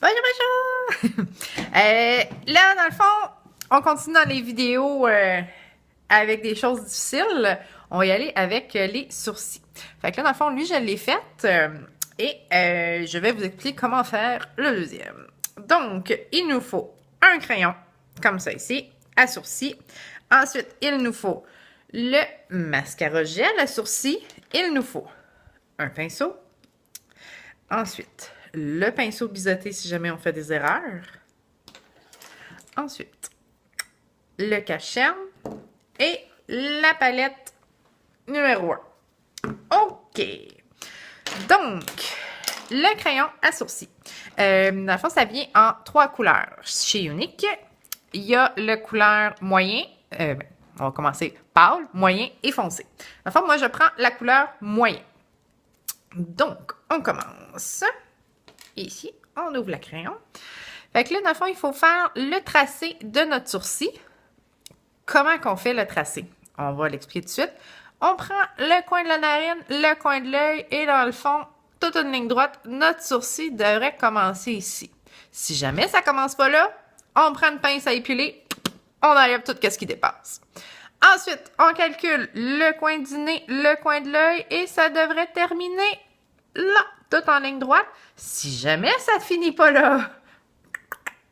Bonjour, bonjour! Là, dans le fond, on continue dans les vidéos avec des choses difficiles. On va y aller avec les sourcils. Fait que là, dans le fond, lui, je l'ai fait et je vais vous expliquer comment faire le deuxième. Donc, il nous faut un crayon, comme ça ici, à sourcils. Ensuite, il nous faut le mascara gel à sourcils. Il nous faut un pinceau. Ensuite, le pinceau biseauté si jamais on fait des erreurs. Ensuite, le cache-cerne et la palette numéro 1. OK. Donc, le crayon à sourcils. Dans le fond, ça vient en 3 couleurs chez Younique. Il y a le couleur moyen. On va commencer pâle, moyen et foncé. Dans le fond, moi, je prends la couleur moyen. Donc, on commence. Ici, on ouvre le crayon. Fait que là, dans le fond, il faut faire le tracé de notre sourcil. Comment qu'on fait le tracé? On va l'expliquer tout de suite. On prend le coin de la narine, le coin de l'œil et dans le fond, toute une ligne droite. Notre sourcil devrait commencer ici. Si jamais ça commence pas là, on prend une pince à épiler, on enlève tout ce qui dépasse. Ensuite, on calcule le coin du nez, le coin de l'œil et ça devrait terminer là, tout en ligne droite. Si jamais ça ne finit pas là,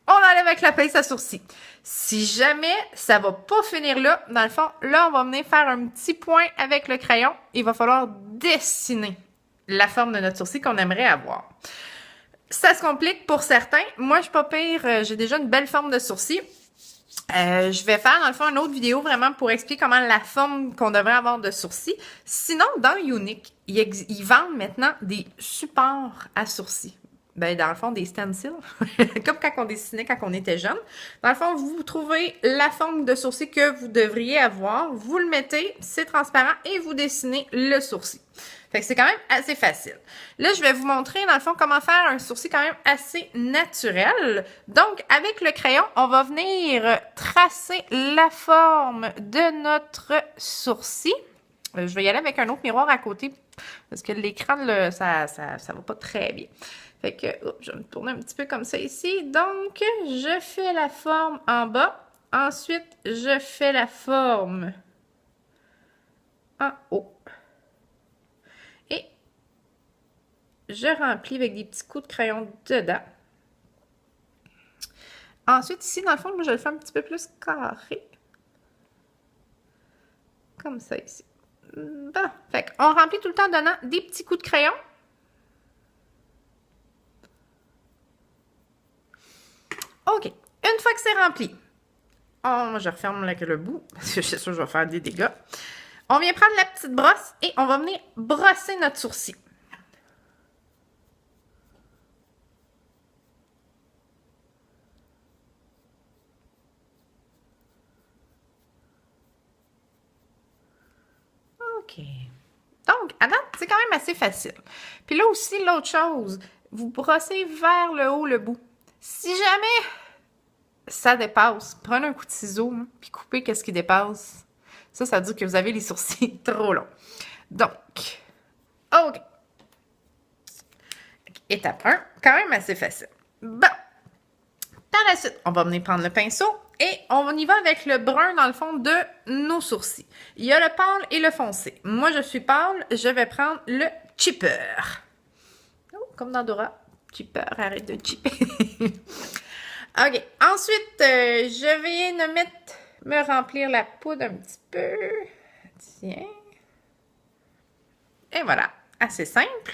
on enlève avec la pince à sourcil. Si jamais ça va pas finir là, dans le fond, là, on va venir faire un petit point avec le crayon. Il va falloir dessiner la forme de notre sourcil qu'on aimerait avoir. Ça se complique pour certains. Moi, je suis pas pire. J'ai déjà une belle forme de sourcil. Je vais faire, dans le fond, une autre vidéo vraiment pour expliquer comment la forme qu'on devrait avoir de sourcils. Sinon, dans Younique, ils vendent maintenant des supports à sourcils. Ben, dans le fond, des stencils. Comme quand on dessinait quand on était jeune. Dans le fond, vous trouvez la forme de sourcil que vous devriez avoir. Vous le mettez, c'est transparent et vous dessinez le sourcil. Fait que c'est quand même assez facile. Là, je vais vous montrer, dans le fond, comment faire un sourcil quand même assez naturel. Donc, avec le crayon, on va venir tracer la forme de notre sourcil. Je vais y aller avec un autre miroir à côté parce que l'écran, ça va pas très bien. Fait que, je vais me tourner un petit peu comme ça ici. Donc, je fais la forme en bas. Ensuite, je fais la forme en haut. Et je remplis avec des petits coups de crayon dedans. Ensuite, ici, dans le fond, moi, je le fais un petit peu plus carré. Comme ça, ici. Bon, fait qu'on remplit tout le temps en donnant des petits coups de crayon. OK. Une fois que c'est rempli, je referme le bout, parce que je suis sûre que je vais faire des dégâts. On vient prendre la petite brosse et on va venir brosser notre sourcil. OK. Donc, à date, c'est quand même assez facile. Puis là aussi, l'autre chose, vous brossez vers le haut le bout. Si jamais ça dépasse, prenez un coup de ciseau, puis coupez ce qui dépasse. Ça veut dire que vous avez les sourcils trop longs. Donc, OK. Étape 1, quand même assez facile. Bon. Par la suite, on va venir prendre le pinceau et on y va avec le brun dans le fond de nos sourcils. Il y a le pâle et le foncé. Moi, je suis pâle, je vais prendre le chipper. Oh, comme dans Dora. Chipper, arrête de chipper. OK. Ensuite, je viens de me remplir la poudre un petit peu. Tiens. Et voilà. Assez simple.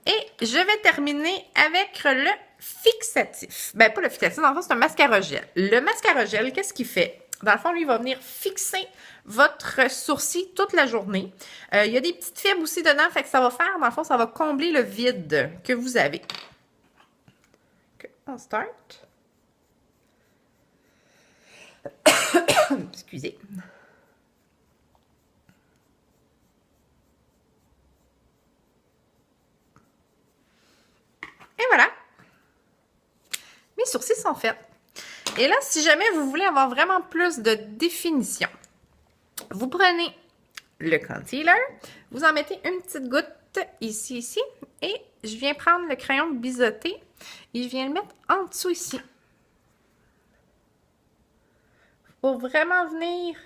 Et je vais terminer avec le fixatif. Ben, pas le fixatif, dans le fond, c'est un mascara gel. Le mascara gel, qu'est-ce qu'il fait? Dans le fond, lui, il va venir fixer votre sourcil toute la journée. Il y a des petites fibres aussi dedans, fait que ça va faire, dans le fond, ça va combler le vide que vous avez. Okay, on start. Excusez. Et voilà. Mes sourcils sont faits. Et là, si jamais vous voulez avoir vraiment plus de définition, vous prenez le concealer, vous en mettez une petite goutte ici, Et je viens prendre le crayon biseauté et je viens le mettre en dessous ici. Pour vraiment venir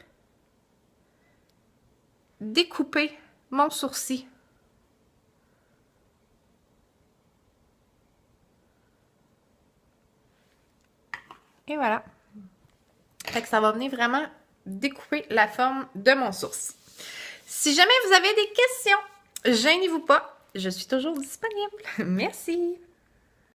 découper mon sourcil. Et voilà. Fait que ça va venir vraiment découper la forme de mon sourcil. Si jamais vous avez des questions, gênez-vous pas. Je suis toujours disponible. Merci.